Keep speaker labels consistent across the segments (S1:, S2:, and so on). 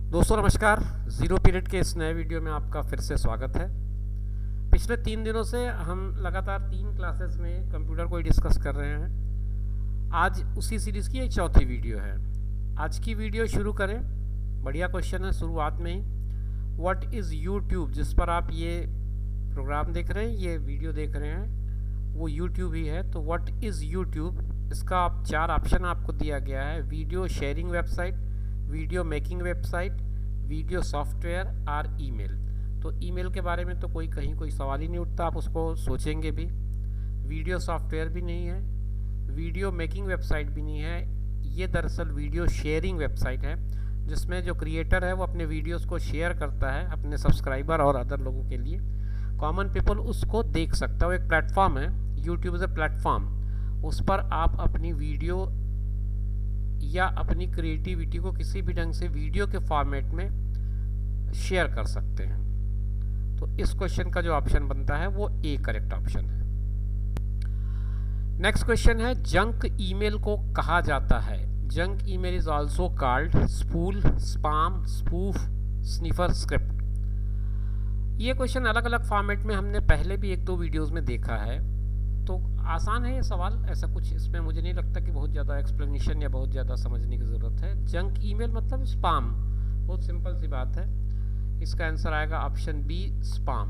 S1: दोस्तों नमस्कार। Zero period के इस नए वीडियो में आपका फिर से स्वागत है। पिछले 3 दिनों से हम लगातार 3 क्लासेस में कंप्यूटर को ही डिस्कस कर रहे हैं। आज उसी सीरीज़ की एक चौथी वीडियो है। आज की वीडियो शुरू करें। बढ़िया क्वेश्चन है शुरुआत में ही। What is YouTube? जिस पर आप ये प्रोग्राम देख रहे हैं, ये वीडियो देख रहे हैं, वो यूट्यूब ही है। तो व्हाट इज़ यूट्यूब? इसका 4 ऑप्शन आपको दिया गया है। Video sharing website, video making website, video software और ईमेल। तो ईमेल के बारे में तो कहीं कोई सवाल ही नहीं उठता, आप उसको सोचेंगे भी। वीडियो सॉफ्टवेयर भी नहीं है, वीडियो मेकिंग वेबसाइट भी नहीं है। ये दरअसल वीडियो शेयरिंग वेबसाइट है, जिसमें जो क्रिएटर है वो अपने वीडियोस को शेयर करता है अपने सब्सक्राइबर और अदर लोगों के लिए। कॉमन पीपल उसको देख सकता है। वो एक प्लेटफॉर्म है। YouTube is a platform. उस पर आप अपनी वीडियो या अपनी क्रिएटिविटी को किसी भी ढंग से वीडियो के फॉर्मेट में शेयर कर सकते हैं। तो इस क्वेश्चन का जो ऑप्शन बनता है वो ए करेक्ट ऑप्शन है। नेक्स्ट क्वेश्चन है, जंक ईमेल को कहा जाता है। Junk email is also called spool, spam, spoof, sniffer script. ये क्वेश्चन अलग अलग फॉर्मेट में हमने पहले भी 1-2 वीडियोस में देखा है। तो आसान है ये सवाल, ऐसा कुछ इसमें मुझे नहीं लगता कि बहुत ज़्यादा एक्सप्लेनेशन या बहुत ज़्यादा समझने की ज़रूरत है। जंक ईमेल मतलब स्पैम, बहुत सिंपल सी बात है। इसका आंसर आएगा ऑप्शन बी, स्पैम।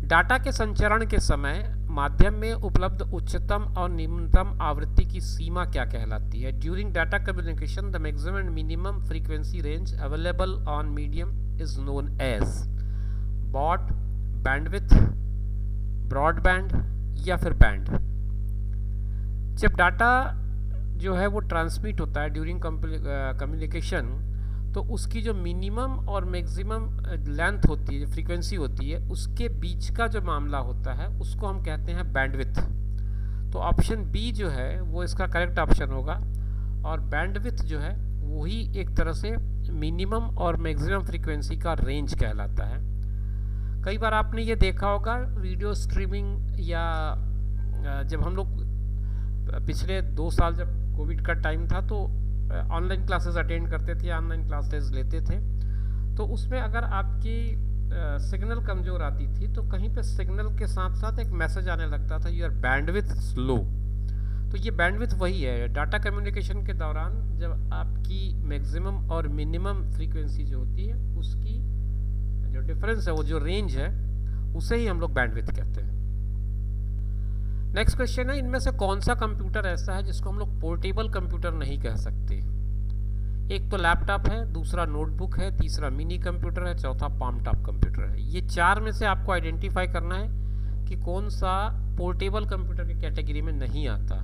S1: डाटा के संचरण के समय माध्यम में उपलब्ध उच्चतम और निम्नतम आवृत्ति की सीमा क्या कहलाती है? During data communication the maximum and minimum frequency range available on medium is known as baud, bandwidth, broadband या फिर बैंड। जब डाटा जो है वो ट्रांसमिट होता है ड्यूरिंग कम्युनिकेशन, तो उसकी जो मिनिमम और मैक्सिमम लेंथ होती है, फ्रीक्वेंसी होती है, उसके बीच का जो मामला होता है उसको हम कहते हैं बैंडविथ। तो ऑप्शन बी जो है वो इसका करेक्ट ऑप्शन होगा। और बैंडविथ जो है वही एक तरह से मिनिमम और मैक्सिमम फ्रीक्वेंसी का रेंज कहलाता है। कई बार आपने ये देखा होगा वीडियो स्ट्रीमिंग, या जब हम लोग पिछले 2 साल जब कोविड का टाइम था तो ऑनलाइन क्लासेस अटेंड करते थे, ऑनलाइन क्लासेस लेते थे। तो उसमें अगर आपकी सिग्नल कमज़ोर आती थी तो कहीं पे सिग्नल के साथ साथ एक मैसेज आने लगता था, योर बैंडविथ स्लो। तो ये बैंडविथ वही है। डाटा कम्युनिकेशन के दौरान जब आपकी मैक्सिमम और मिनिमम फ्रीक्वेंसी जो होती है उसकी जो डिफरेंस है, वो जो रेंज है, उसे ही हम लोग बैंडविथ कहते हैं। नेक्स्ट क्वेश्चन है, इनमें से कौन सा कंप्यूटर ऐसा है जिसको हम लोग पोर्टेबल कंप्यूटर नहीं कह सकते? एक तो लैपटॉप है, दूसरा नोटबुक है, तीसरा मिनी कंप्यूटर है, चौथा पाम टॉप कंप्यूटर है। ये 4 में से आपको आइडेंटिफाई करना है कि कौन सा पोर्टेबल कंप्यूटर की कैटेगरी में नहीं आता।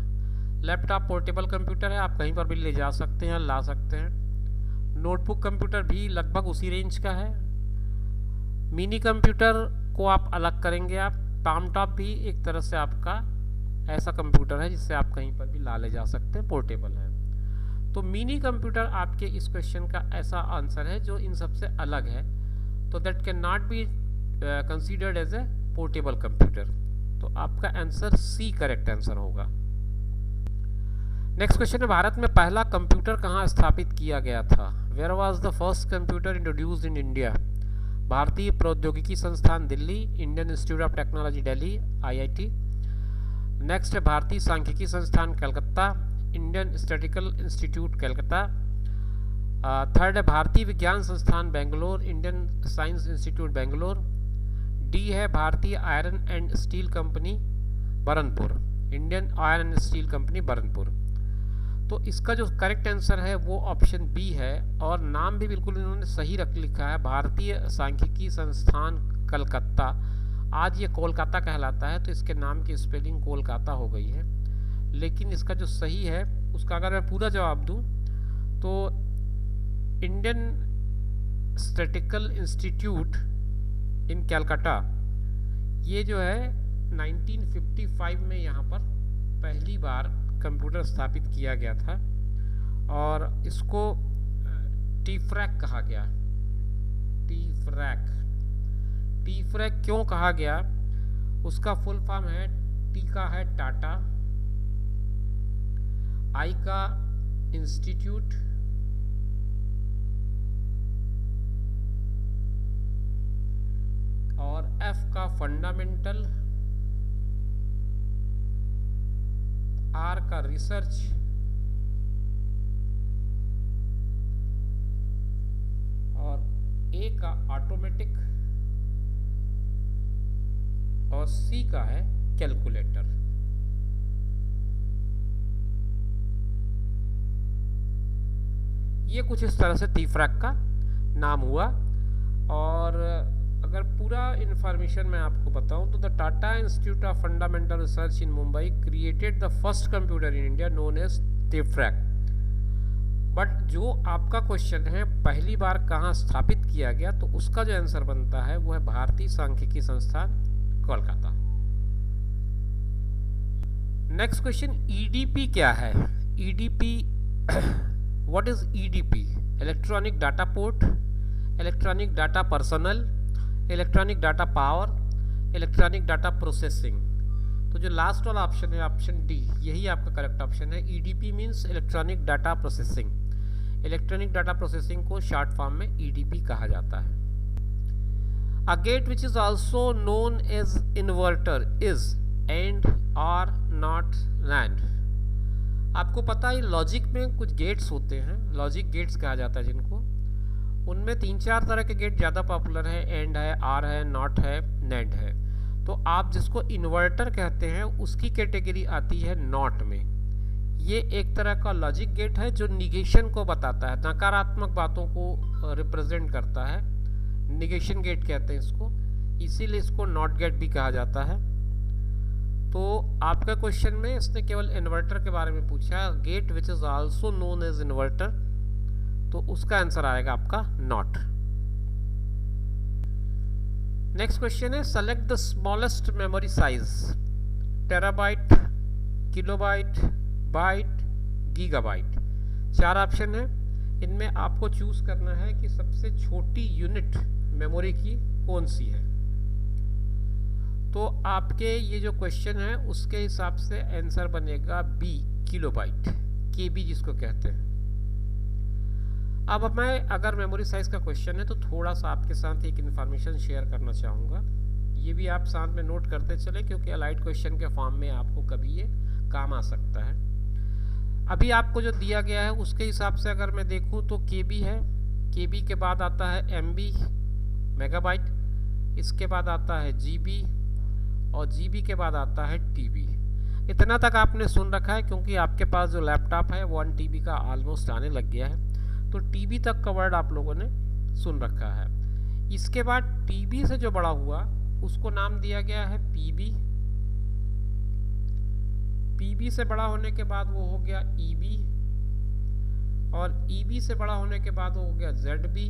S1: लैपटॉप पोर्टेबल कंप्यूटर है, आप कहीं पर भी ले जा सकते हैं, ला सकते हैं। नोटबुक कंप्यूटर भी लगभग उसी रेंज का है। मिनी कंप्यूटर को आप अलग करेंगे। आप पाम टॉप भी एक तरह से आपका ऐसा कंप्यूटर है जिससे आप कहीं पर भी ला ले जा सकते हैं, पोर्टेबल है। तो मिनी कंप्यूटर आपके इस क्वेश्चन का ऐसा आंसर है जो इन सबसे अलग है। तो that can not be considered as a portable computer. तो आपका आंसर सी करेक्ट आंसर होगा। नेक्स्ट क्वेश्चन है, भारत में पहला कंप्यूटर कहाँ स्थापित किया गया था? Where was the first computer introduced in India? भारतीय प्रौद्योगिकी संस्थान Delhi, Indian Institute of Technology Delhi IIT। Next है भारतीय सांख्यिकी संस्थान Calcutta, Indian Statistical Institute Calcutta. Third है भारतीय विज्ञान संस्थान Bangalore, Indian Science Institute Bangalore. D है भारतीय iron and steel company Burnpur, Indian iron and steel company Burnpur. तो इसका जो करेक्ट आंसर है वो ऑप्शन बी है। और नाम भी बिल्कुल इन्होंने सही लिखा है, भारतीय सांख्यिकी संस्थान कलकत्ता। आज ये कोलकाता कहलाता है, तो इसके नाम की स्पेलिंग कोलकाता हो गई है। लेकिन इसका जो सही है उसका अगर मैं पूरा जवाब दूं तो इंडियन स्टैटिस्टिकल इंस्टीट्यूट इन कलकत्ता, ये जो है 1955 में यहाँ पर पहली बार कंप्यूटर स्थापित किया गया था। और इसको टीफ्रैक कहा गया। टीफ्रैक क्यों कहा गया? उसका फुल फॉर्म है, टी का है टाटा, आई का इंस्टीट्यूट, फंडामेंटल, आर का रिसर्च, और ए का ऑटोमेटिक, और सी का है कैलकुलेटर। ये कुछ इस तरह से तीफ्रैक का नाम हुआ। और अगर पूरा इंफॉर्मेशन मैं आपको बताऊं तो the Tata institute of fundamental research in Mumbai created the first computer in India known as TIFRAC. But जो आपका क्वेश्चन है पहली बार कहाँ स्थापित किया गया, तो उसका जो आंसर बनता है वो है भारतीय सांख्यिकी संस्थान कोलकाता। नेक्स्ट क्वेश्चन, ईडीपी क्या है? EDP, what is EDP? Electronic data port, electronic data personal, electronic data power, electronic data processing. तो जो लास्ट वाला ऑप्शन है, ऑप्शन डी, यही आपका करेक्ट ऑप्शन है। EDP means electronic data processing. Electronic data processing को शॉर्ट फॉर्म में EDP कहा जाता है। A gate which is also known as inverter is and और नॉट लैंड। आपको पता है लॉजिक में कुछ गेट्स होते हैं, लॉजिक गेट्स कहा जाता है जिनको। उनमें 3-4 तरह के गेट ज़्यादा पॉपुलर है, एंड है, आर है, नॉट है, नैंड है। तो आप जिसको इन्वर्टर कहते हैं उसकी कैटेगरी आती है नॉट में। ये एक तरह का लॉजिक गेट है जो निगेशन को बताता है, नकारात्मक बातों को रिप्रेजेंट करता है। निगेशन गेट कहते हैं इसको, इसीलिए इसको नॉट गेट भी कहा जाता है। तो आपका क्वेश्चन में इसने केवल इन्वर्टर के बारे में पूछा, gate which is also known as inverter, तो उसका आंसर आएगा आपका नॉट। नेक्स्ट क्वेश्चन है, select the smallest memory size, terabyte, kilobyte, byte, gigabyte. 4 option है, इनमें आपको चूज करना है कि सबसे छोटी यूनिट मेमोरी की कौन सी है। तो आपके ये जो क्वेश्चन है उसके हिसाब से आंसर बनेगा बी, किलोबाइट, केबी जिसको कहते हैं। अब मैं अगर मेमोरी साइज का क्वेश्चन है तो थोड़ा सा आपके साथ एक इन्फॉर्मेशन शेयर करना चाहूँगा। ये भी आप साथ में नोट करते चले क्योंकि अलाइड क्वेश्चन के फॉर्म में आपको कभी ये काम आ सकता है। अभी आपको जो दिया गया है उसके हिसाब से अगर मैं देखूँ तो केबी है, केबी के बाद आता है एमबी, मेगाबाइट, इसके बाद आता है जीबी, और जीबी के बाद आता है टीबी। इतना तक आपने सुन रखा है क्योंकि आपके पास जो लैपटॉप है 1 टीबी का ऑलमोस्ट आने लग गया है, तो टीबी तक का वर्ड आप लोगों ने सुन रखा है। इसके बाद टीबी से जो बड़ा हुआ उसको नाम दिया गया है पीबी। पीबी से बड़ा होने के बाद वो हो गया ईबी, और ईबी से बड़ा होने के बाद वो हो गया जेडबी,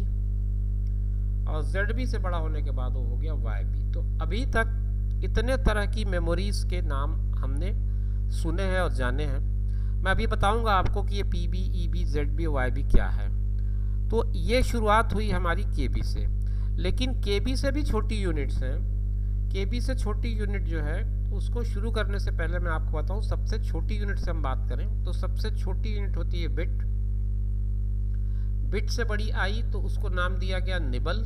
S1: और जेडबी से बड़ा होने के बाद वो हो गया वाईबी। तो अभी तक इतने तरह की मेमोरीज के नाम हमने सुने हैं और जाने हैं। मैं अभी बताऊंगा आपको कि ये पीबी, ईबी, जेडबी, वाईबी क्या है। तो ये शुरुआत हुई हमारी केबी से, लेकिन केबी से भी छोटी यूनिट्स हैं। केबी से छोटी यूनिट जो है उसको शुरू करने से पहले मैं आपको बताऊं, सबसे छोटी यूनिट से हम बात करें तो सबसे छोटी यूनिट होती है बिट। बिट से बड़ी आई तो उसको नाम दिया गया निबल।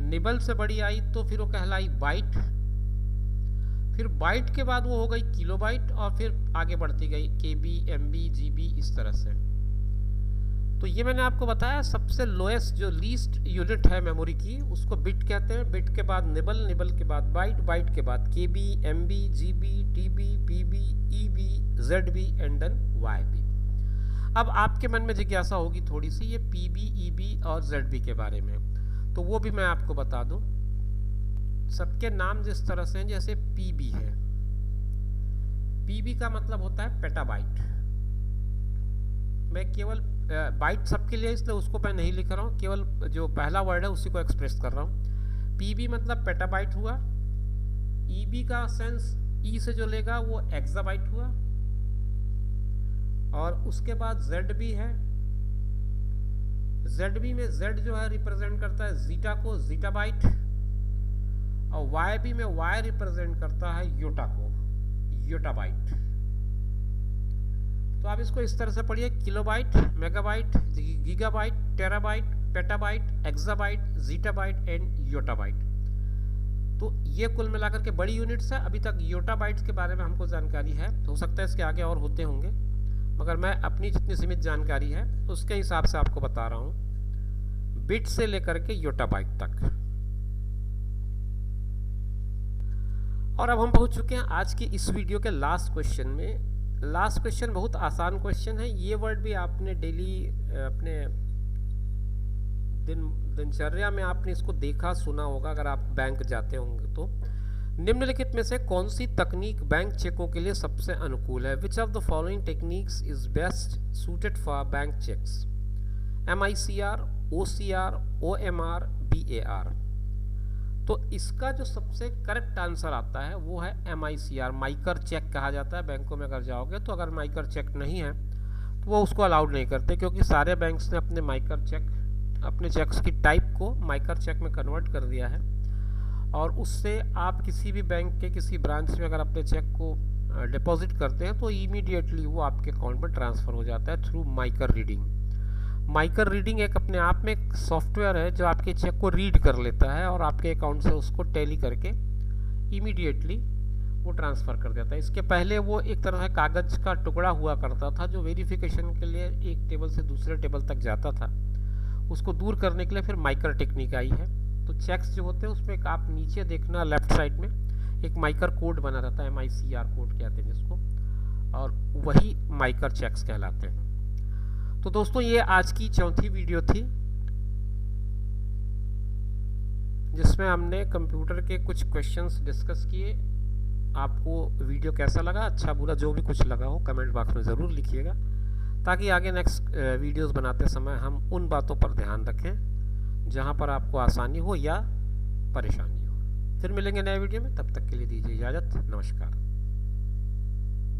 S1: निबल से बड़ी आई तो फिर वो कहलाई बाइट। फिर बाइट के बाद वो हो गई किलोबाइट, और फिर आगे बढ़ती गई केबी, एमबी, जीबी, इस तरह से। तो ये मैंने आपको बताया सबसे लोएस्ट जो लीस्ट यूनिट है मेमोरी की उसको बिट कहते हैं। बिट के बाद निबल, निबल के बाद बाइट, बाइट के बाद KB, MB, GB, TB, PB, EB, ZB and then YB. अब आपके मन में जिज्ञासा होगी थोड़ी सी ये पीबी, ईबी और जेडबी के बारे में, तो वो भी मैं आपको बता दूं। सबके नाम जिस तरह से हैं, जैसे पीबी है, पीबी का मतलब होता है पेटाबाइट। मैं केवल बाइट सबके लिए इसलिए उसको मैं नहीं लिख रहा हूँ, केवल जो पहला वर्ड है उसी को एक्सप्रेस कर रहा हूँ। पीबी मतलब पेटाबाइट हुआ। ईबी का सेंस ई से जो लेगा वो एक्साबाइट हुआ, और उसके बाद जेडबी है। जेडबी में जेड जो है रिप्रेजेंट करता है जीटा को, जीटा बाइट, और वाईबी में वाई रिप्रेजेंट करता है योटा को, योटा बाइट। तो आप इसको इस तरह से पढ़िए, kilobyte, megabyte, gigabyte, terabyte, petabyte, exabyte, zettabyte and yottabyte. तो ये कुल मिलाकर के बड़ी यूनिट्स है। अभी तक योटा बाइट्स के बारे में हमको जानकारी है, हो सकता है इसके आगे और होते होंगे, मगर मैं अपनी जितनी सीमित जानकारी है उसके हिसाब से आपको बता रहा हूँ, बिट से लेकर के योटा बाइट तक। और अब हम पहुंच चुके हैं आज की इस वीडियो के लास्ट क्वेश्चन में। लास्ट क्वेश्चन बहुत आसान क्वेश्चन है। ये वर्ड भी आपने डेली अपने दिनचर्या में आपने इसको देखा सुना होगा अगर आप बैंक जाते होंगे तो। निम्नलिखित में से कौन सी तकनीक बैंक चेकों के लिए सबसे अनुकूल है? Which of the following techniques is best suited for bank cheques? MICR, OCR, OMR, BAR। तो इसका जो सबसे करेक्ट आंसर आता है वो है MICR, माइकर चेक कहा जाता है। बैंकों में अगर जाओगे तो अगर माइकर चेक नहीं है तो वो उसको अलाउड नहीं करते, क्योंकि सारे बैंक्स ने अपने माइकर चेक, अपने चेक्स की टाइप को माइकर चेक में कन्वर्ट कर दिया है। और उससे आप किसी भी बैंक के किसी ब्रांच में अगर अपने चेक को डिपॉजिट करते हैं तो इमीडिएटली वो आपके अकाउंट में ट्रांसफ़र हो जाता है थ्रू माइकर रीडिंग। माइकर रीडिंग एक अपने आप में एक सॉफ्टवेयर है जो आपके चेक को रीड कर लेता है और आपके अकाउंट से उसको टैली करके इमीडिएटली वो ट्रांसफ़र कर देता है। इसके पहले वो एक तरह से कागज़ का टुकड़ा हुआ करता था जो वेरिफिकेशन के लिए एक टेबल से दूसरे टेबल तक जाता था। उसको दूर करने के लिए फिर माइकर टेक्निक आई है। तो चेक्स जो होते हैं उसमें एक आप नीचे देखना लेफ्ट साइड में एक माइकर कोड बना रहता है, MICR कोड कहते हैं जिसको, और वही माइकर चेक्स कहलाते हैं। तो दोस्तों ये आज की चौथी वीडियो थी जिसमें हमने कंप्यूटर के कुछ क्वेश्चंस डिस्कस किए। आपको वीडियो कैसा लगा, अच्छा बुरा जो भी कुछ लगा हो कमेंट बॉक्स में ज़रूर लिखिएगा, ताकि आगे नेक्स्ट वीडियोस बनाते समय हम उन बातों पर ध्यान रखें जहां पर आपको आसानी हो या परेशानी हो। फिर मिलेंगे नए वीडियो में, तब तक के लिए दीजिए इजाज़त। नमस्कार।